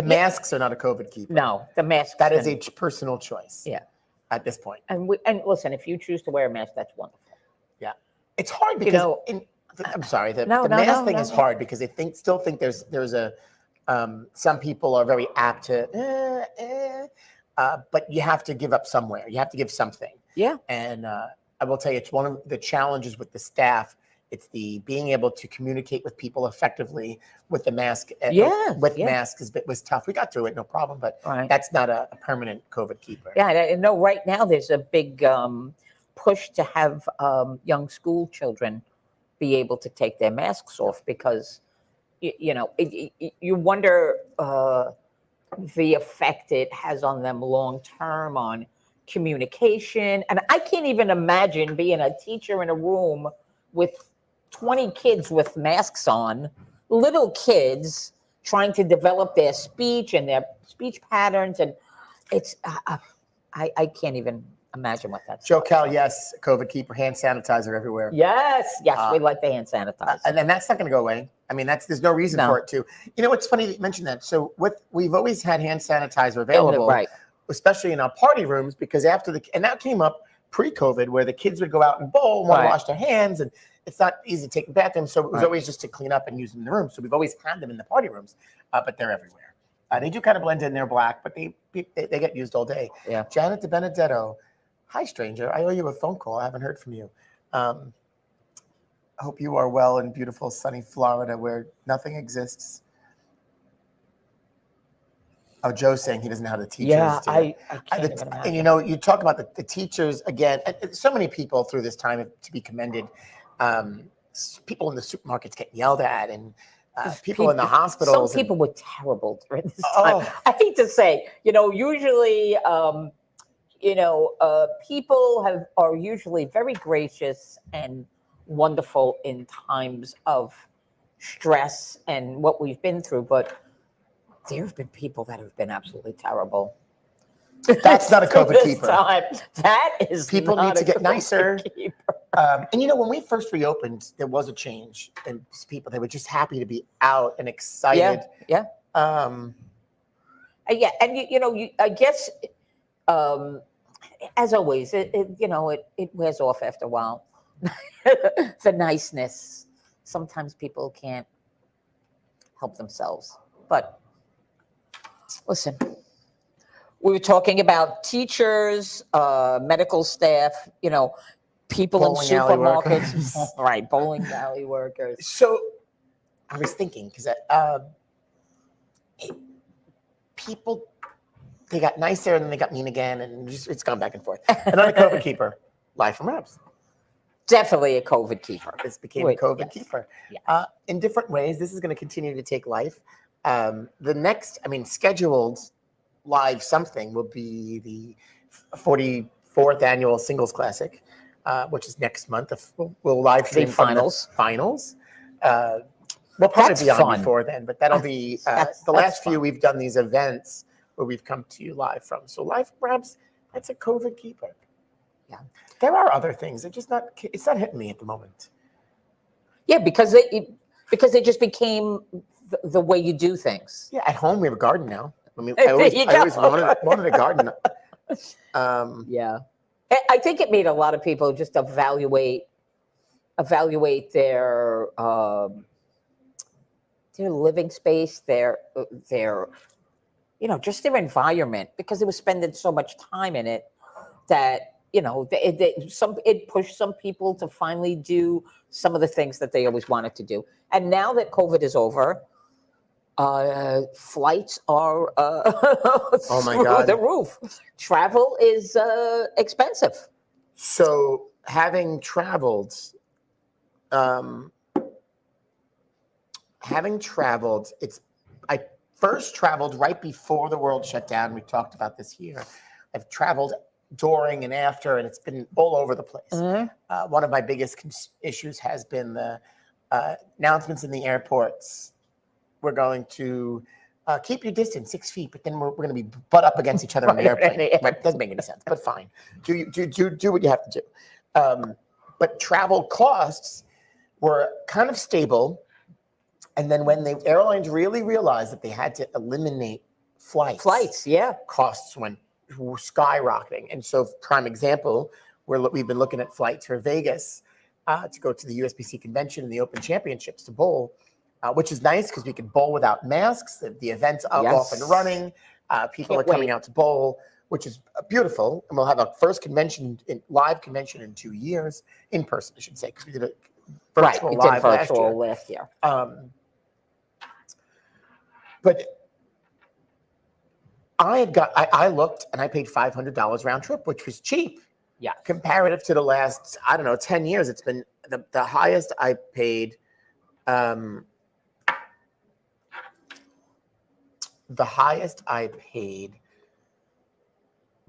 masks are not a COVID keeper. No, the masks. That is a personal choice. Yeah. At this point. And listen, if you choose to wear a mask, that's wonderful. Yeah. It's hard because I'm sorry. The mask thing is hard because they still think there's a Some people are very apt to, but you have to give up somewhere. You have to give something. Yeah. And I will tell you, it's one of the challenges with the staff. It's the being able to communicate with people effectively with the mask. Masks was tough. We got through it, no problem, but that's not a permanent COVID keeper. Yeah, I know right now there's a big push to have young school children be able to take their masks off because, you wonder the effect it has on them long term on communication. And I can't even imagine being a teacher in a room with 20 kids with masks on, little kids trying to develop their speech and their speech patterns. And it's, I can't even imagine what that's Joe Cal, yes, COVID keeper, hand sanitizer everywhere. Yes, we like the hand sanitizer. And then that's not going to go away. I mean, there's no reason for it to. It's funny that you mentioned that. So we've always had hand sanitizer available, especially in our party rooms, because and that came up pre-COVID where the kids would go out and bowl and want to wash their hands, and it's not easy to take them back to them. So it was always just to clean up and use them in the room. So we've always had them in the party rooms, but they're everywhere. They do kind of blend in. They're black, but they get used all day. Yeah. Janet De Benedetto. Hi, stranger. I owe you a phone call. I haven't heard from you. I hope you are well in beautiful, sunny Florida where nothing exists. Oh, Joe's saying he doesn't know how the teachers do. I can't even imagine. And you talk about the teachers again. So many people through this time have to be commended. People in the supermarkets getting yelled at, and people in the hospitals. Some people were terrible during this time. I hate to say, usually. People are usually very gracious and wonderful in times of stress and what we've been through, but there have been people that have been absolutely terrible. That's not a COVID keeper. That is people need to get nicer. And when we first reopened, there was a change in people. They were just happy to be out and excited. Yeah. And I guess. As always, it wears off after a while. The niceness. Sometimes people can't help themselves. But listen, we were talking about teachers, medical staff, people bowling in supermarkets, right? Bowling alley workers. So I was thinking because people. They got nicer and then they got mean again, and it's gone back and forth. Another COVID keeper, live from Rebs. Definitely a COVID keeper. This became a COVID keeper. Yes. In different ways, this is going to continue to take life. The next, scheduled live something will be the 44th annual Singles Classic, which is next month. We'll live stream finals. We'll probably be on before then, but that'll be the last few we've done these events where we've come to you live from. So live from Rebs, that's a COVID keeper. Yeah. There are other things. It's not hitting me at the moment. Yeah, because it just became the way you do things. Yeah, at home we have a garden now. I always wanted a garden. Yeah. I think it made a lot of people just evaluate their living space, their just their environment, because they were spending so much time in it that, it pushed some people to finally do some of the things that they always wanted to do. And now that COVID is over, flights are oh my God, through the roof. Travel is expensive. So having traveled, I first traveled right before the world shut down. We talked about this here. I've traveled during and after, and it's been all over the place. Mm-hmm. One of my biggest issues has been the announcements in the airports. We're going to keep your distance 6 feet, but then we're going to be butt up against each other on the airplane. Right? Doesn't make any sense, but fine. Do what you have to do. But travel costs were kind of stable. And then when the airlines really realized that they had to eliminate flights, costs went skyrocketing. And so, prime example, we've been looking at flights for Vegas to go to the USBC convention and the Open Championships to bowl. which is nice because we can bowl without masks. The event's off and running. People Can't are coming wait. out to bowl, which is beautiful. And we'll have our first live convention in 2 years, in person, I should say, because we did a virtual We live did virtual last year. But I looked and I paid $500 round trip, which was cheap. Yeah. Comparative to the last, 10 years, it's been the highest I paid. The highest I paid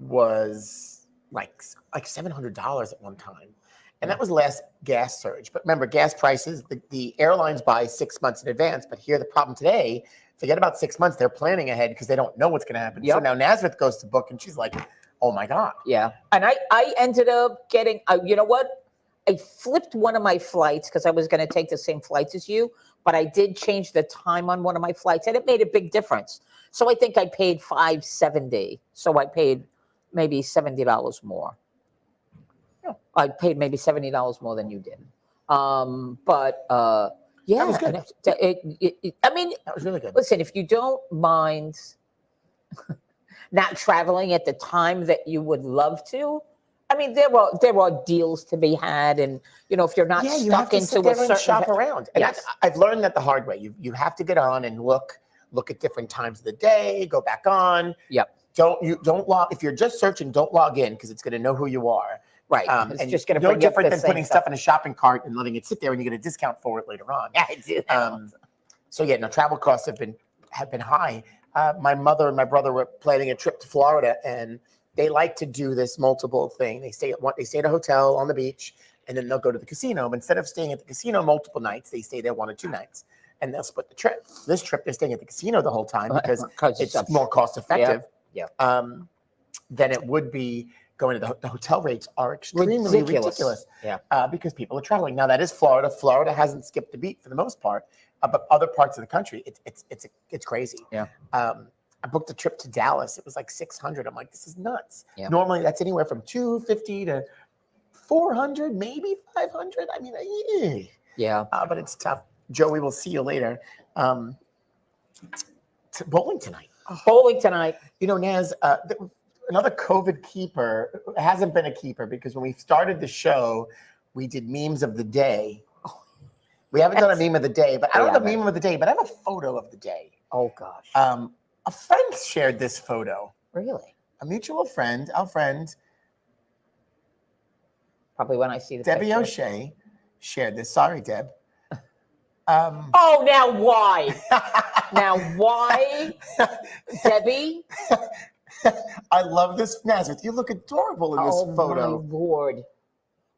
was like $700 at one time. And that was the last gas surge. But remember, gas prices, the airlines buy 6 months in advance. But here, the problem today, forget about 6 months. They're planning ahead because they don't know what's going to happen. Yep. So now Nazareth goes to book and she's like, oh my God. Yeah. And I ended up getting, you know what? I flipped one of my flights because I was going to take the same flights as you, but I did change the time on one of my flights and it made a big difference. So I think I paid $570. So I paid maybe $70 more. I paid maybe $70 more than you did. Yeah, That was good. I mean, That was really good. listen, if you don't mind not traveling at the time that you would love to, I mean, there are deals to be had, and if you're not you have stuck to into sit a there certain and shop around. And Yes. I've learned that the hard way. You have to get on and look at different times of the day, go back on. Yep. Don't log if you're just searching, don't log in because it's going to know who you are. Right. It's And just going to no bring you up different the than same putting stuff in a shopping cart and letting it sit there and you get a discount for it later on. Yeah, I do. So yeah, no, travel costs have been high. My mother and my brother were planning a trip to Florida, and they like to do this multiple thing. They stay at a hotel on the beach, and then they'll go to the casino. But instead of staying at the casino multiple nights, they stay there 1 or 2 nights, and they'll split the trip. This trip, they're staying at the casino the whole time because it's more cost effective. Yeah. Than it would be going to the hotel rates are extremely ridiculous. Yeah. Because people are traveling. Now that is Florida. Florida hasn't skipped a beat for the most part, but other parts of the country, it's crazy. Yeah. I booked a trip to Dallas. It was like $600. I'm like, this is nuts. Yeah. Normally that's anywhere from $250 to $400, maybe $500. I mean, Yeah. but it's tough. Joe, we will see you later. Bowling tonight. Bowling tonight. Naz, another COVID keeper hasn't been a keeper because when we started the show, we did memes of the day. We haven't done a meme of the day, but I don't have a meme of the day, but I have a photo of the day. Oh gosh. A friend shared this photo. Really? A mutual friend, our friend, Probably when I see the Debbie picture. O'Shea, shared this. Sorry, Deb. Oh, now why? Now why, Debbie? I love this. Nazareth, you look adorable in this photo. Oh, my Lord.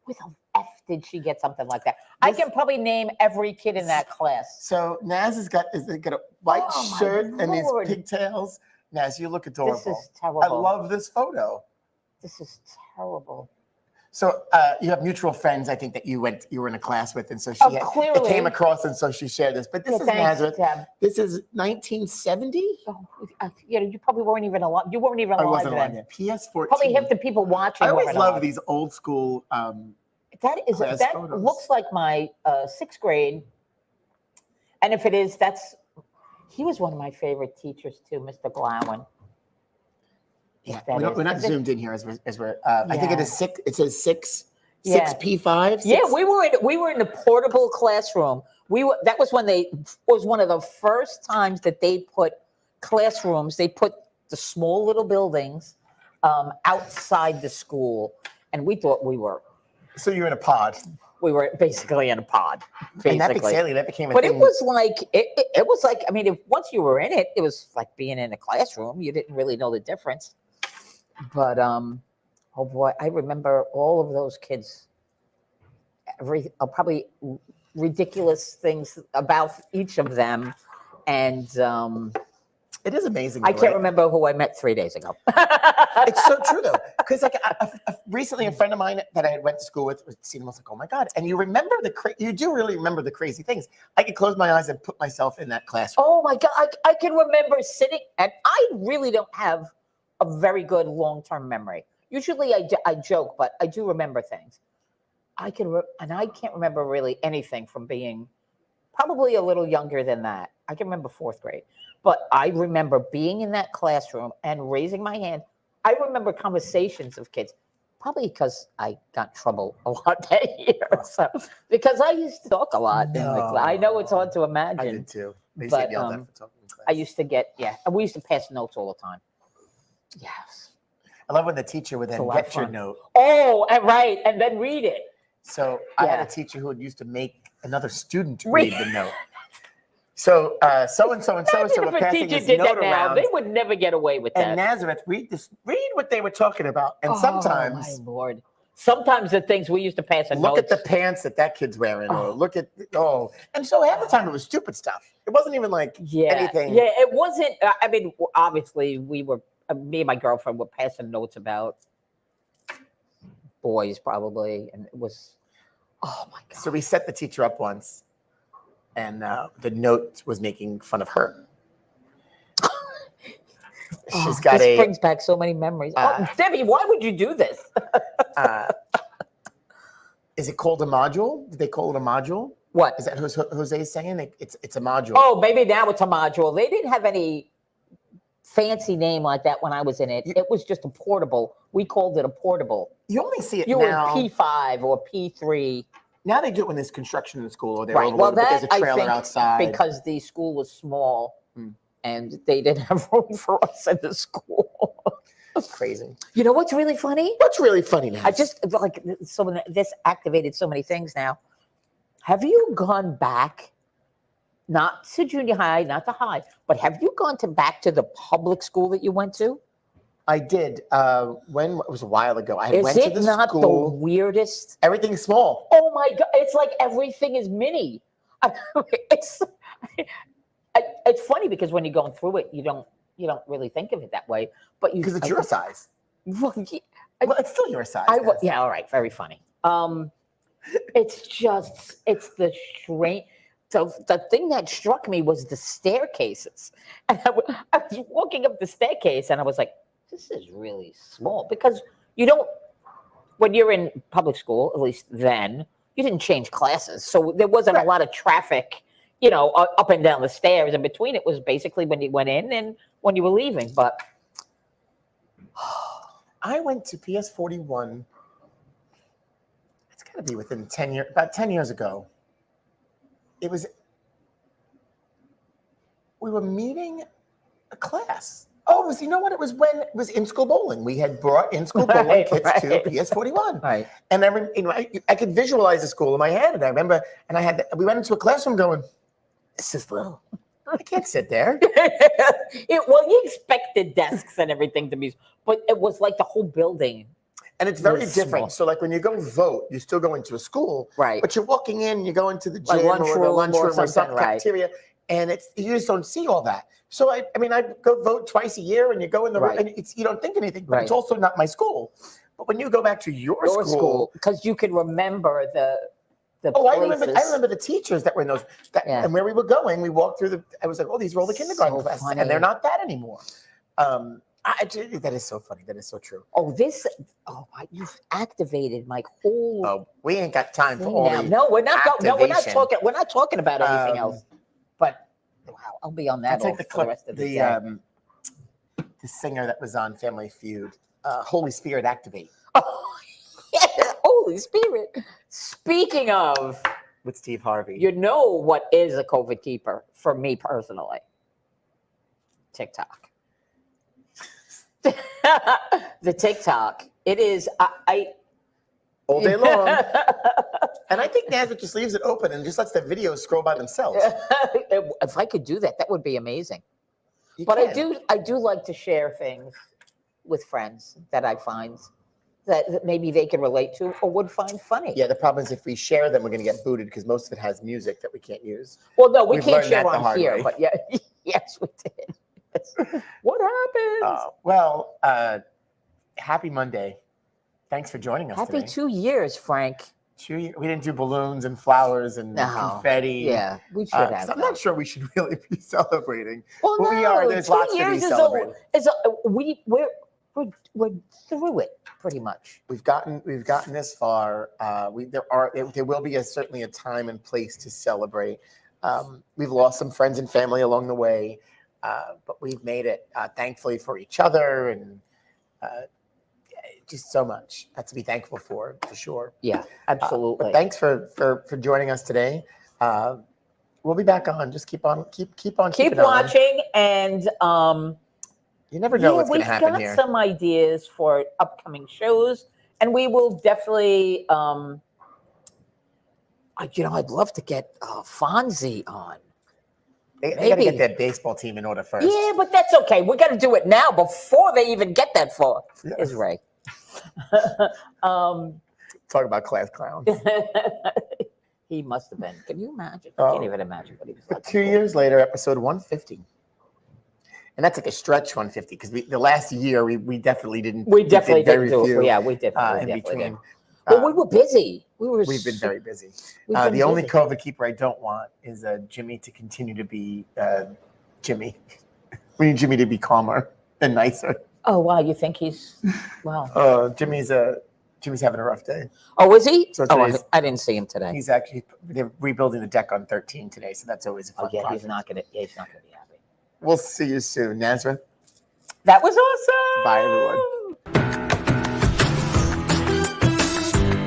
With a F did she get something like that? I can probably name every kid in that class. So Naz has got a white Oh, my shirt and these Lord. pigtails. Naz, you look adorable. This is terrible. I love this photo. This is terrible. So you have mutual friends, I think, that you were in a class with, and so Clearly. it came across, and so she shared this. But this is Thanks, Nazareth. Deb. This is 1970. Oh, you probably weren't even alive. You weren't even I alive wasn't then. alive yet. PS14. Probably half the people watching. I always weren't love alive. these old school. That class photos. looks like my 6th grade, and if it is, he was one of my favorite teachers too, Mr. Glowen. Yeah, we're not zoomed in here as we're. I think it is 6. It says 6 Yeah. 6P5. Yeah, we were in the portable classroom. That was when was one of the first times that they put classrooms. They put the small little buildings outside the school, and we thought we were. So you're in a pod. We were basically in a pod. And that became a But thing. it was like it was like, I mean, once you were in it, it was like being in a classroom. You didn't really know the difference. But oh boy, I remember all of those kids. Probably ridiculous things about each of them, and it is amazing. I can't remember who I met 3 days ago. It's so true though, because like recently a friend of mine that I went to school with seen him, was like, oh my God, and you remember you do really remember the crazy things. I could close my eyes and put myself in that classroom. Oh my God, I can remember sitting, and I really don't have a very good long-term memory. Usually I joke, but I do remember things. I can't remember really anything from being probably a little younger than that. I can remember fourth grade, but I remember being in that classroom and raising my hand. I remember conversations of kids, probably because I got in trouble a lot that year. So, because I used to talk a lot in the class. I know it's hard to imagine. I did too. They used to get yelled at for talking in class. I used to get, and we used to pass notes all the time. Yes. I love when the teacher would then get your note. Oh, right, and then read it. So I had a teacher who would used to make another student read the note. So so and so and so and so were passing this note around. They would never get away with that. And Nazareth, read what they were talking about. And sometimes, my Lord, sometimes the things we used to pass. Look at the pants that kid's wearing, or look at And so half the time it was stupid stuff. It wasn't even like anything. Yeah, it wasn't. I mean, obviously we were. Me and my girlfriend were passing notes about boys, probably, and it was. Oh my God! So we set the teacher up once, and the note was making fun of her. She's got this brings back so many memories. Debbie, why would you do this? Is it called a module? Did they call it a module? What is that? Jose's saying it's a module. Oh, maybe now it's a module. They didn't have any fancy name like that when I was in it. It was just a portable. We called it a portable. You only see it now. You were P5 or P3. Now they do it when there's construction in the school, or they're right. Well, that, there's a trailer outside. Because the school was small and they didn't have room for us in the school. That's crazy. You know what's really funny? What's really funny now? I just like this activated so many things now. Have you gone back? Not to junior high, not to high, but have you gone back to the public school that you went to? I did. When it was a while ago. I went to the school. Is it not the weirdest? Everything's small. Oh my God! It's like everything is mini. It's funny because when you're going through it, you don't really think of it that way. But because it's your size. Well, it's still your size. Yeah. All right. Very funny. It's the strange. So the thing that struck me was the staircases. And I was walking up the staircase and I was like, this is really small. Because when you're in public school, at least then, you didn't change classes. So there wasn't a lot of traffic, up and down the stairs. And between it was basically when you went in and when you were leaving. But I went to PS 41. It's got to be within about 10 years ago. We were meeting a class. Oh, you know what? It was when it was in-school bowling. We had brought in-school bowling kids to PS 41. Right. And I could visualize the school in my head. And I remember, we went into a classroom going, this is little. I can't sit there. Well, you expected desks and everything to be, but it was like the whole building. And it's very different. So like when you go vote, you still go into a school, right? But you're walking in, you go into the gym or the lunchroom or some cafeteria, and you just don't see all that. So I go vote twice a year, and you go in the room, and you don't think anything, but it's also not my school. But when you go back to your school, because you can remember the places. I remember the teachers that were in those, and where we were going, we walked through I was like, oh, these are all the kindergarten classes, and they're not that anymore. That is so funny. That is so true. You've activated my whole. Oh, we ain't got time for all that. No, we're not. No, we're not talking. We're not talking about anything else. But wow, I'll be on that. I'll take the clip. Rest of the singer that was on Family Feud, Holy Spirit Activate. Oh, yeah, Holy Spirit. Speaking of, with Steve Harvey, you know what is a COVID keeper for me personally? TikTok. The TikTok. It is all day long. And I think Nazareth just leaves it open and just lets the videos scroll by themselves. If I could do that, that would be amazing. I do like to share things with friends that I find that maybe they can relate to or would find funny. Yeah, the problem is if we share them, we're going to get booted because most of it has music that we can't use. Well, no, we can't share on here, but yeah, yes, we did. What happened? Happy Monday. Thanks for joining us Happy today. 2 years, Frank. 2 years. We didn't do balloons and flowers and confetti. Yeah, we should have. I'm not sure we should really be celebrating. Well, but we are. There's lots to be celebrating. We're through it pretty much. We've gotten this far. There will be certainly a time and place to celebrate. We've lost some friends and family along the way, but we've made it, thankfully, for each other, and just so much to be thankful for sure. Yeah, absolutely. But thanks for joining us today. We'll be back on. Just keep on keep watching, and you never know what's going to happen here. We've got some ideas for upcoming shows, and we will definitely. I'd love to get Fonzie on. They got to get their baseball team in order first. Yeah, but that's okay. We got to do it now before they even get that far. Yes. Is Ray. Talk about class clowns. He must have been. Can you imagine? I can't even imagine what he was like. 2 years later, episode 150. And that's like a stretch 150 because the last year we definitely didn't. We definitely didn't do it. Yeah, we definitely didn't. Well, we were busy. We've been very busy. The only COVID keeper I don't want is Jimmy to continue to be Jimmy. We need Jimmy to be calmer and nicer. Oh wow, you think he's wow? Jimmy's having a rough day. Oh, is he? So I didn't see him today. They're rebuilding the deck on 13 today, so that's always a fun project. He's not gonna be happy. We'll see you soon, Nazareth. That was awesome. Bye, everyone.